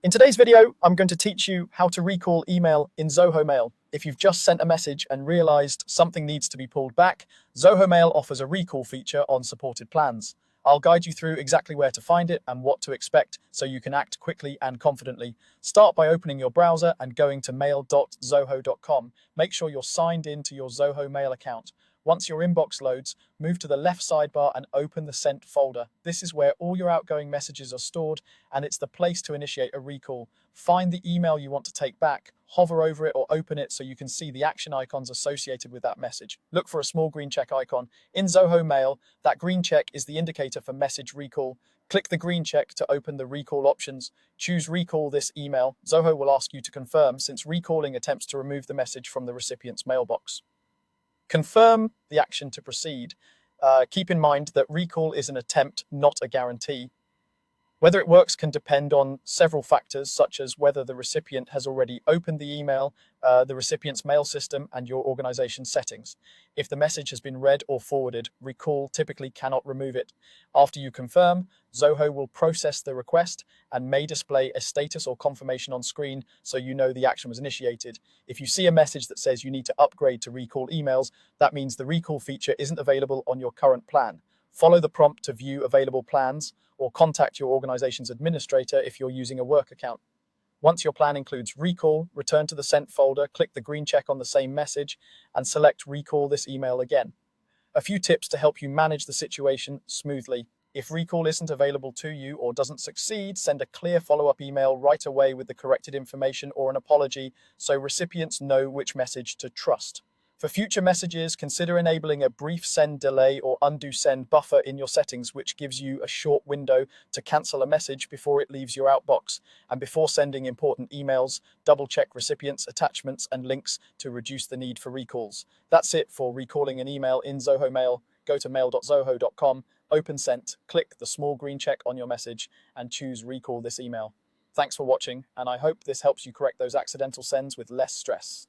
In today's video, I'm going to teach you how to recall email in Zoho Mail. If you've just sent a message and realized something needs to be pulled back, Zoho Mail offers a recall feature on supported plans. I'll guide you through exactly where to find it and what to expect so you can act quickly and confidently. Start by opening your browser and going to mail.zoho.com. Make sure you're signed in to your Zoho Mail account. Once your inbox loads, move to the left sidebar and open the Sent folder. This is where all your outgoing messages are stored, and it's the place to initiate a recall. Find the email you want to take back, hover over it or open it so you can see the action icons associated with that message. Look for a small green check icon. In Zoho Mail, that green check is the indicator for message recall. Click the green check to open the recall options. Choose Recall this email. Zoho will ask you to confirm, since recalling attempts to remove the message from the recipient's mailbox. Confirm the action to proceed. Keep in mind that recall is an attempt, not a guarantee. Whether it works can depend on several factors, such as whether the recipient has already opened the email, the recipient's mail system, and your organization's settings. If the message has been read or forwarded, recall typically cannot remove it. After you confirm, Zoho will process the request and may display a status or confirmation on screen so you know the action was initiated. If you see a message that says you need to upgrade to recall emails, that means the recall feature isn't available on your current plan. Follow the prompt to view available plans, or contact your organization's administrator if you're using a work account. Once your plan includes recall, return to the Sent folder, click the green check on the same message, and select Recall this email again. A few tips to help you manage the situation smoothly. If recall isn't available to you or doesn't succeed, send a clear follow-up email right away with the corrected information or an apology so recipients know which message to trust. For future messages, consider enabling a brief send delay or undo send buffer in your settings, which gives you a short window to cancel a message before it leaves your outbox. And before sending important emails, double-check recipients, attachments, and links to reduce the need for recalls. That's it for recalling an email in Zoho Mail. Go to mail.zoho.com, open Sent, click the small green check on your message, and choose Recall this email. Thanks for watching, and I hope this helps you correct those accidental sends with less stress.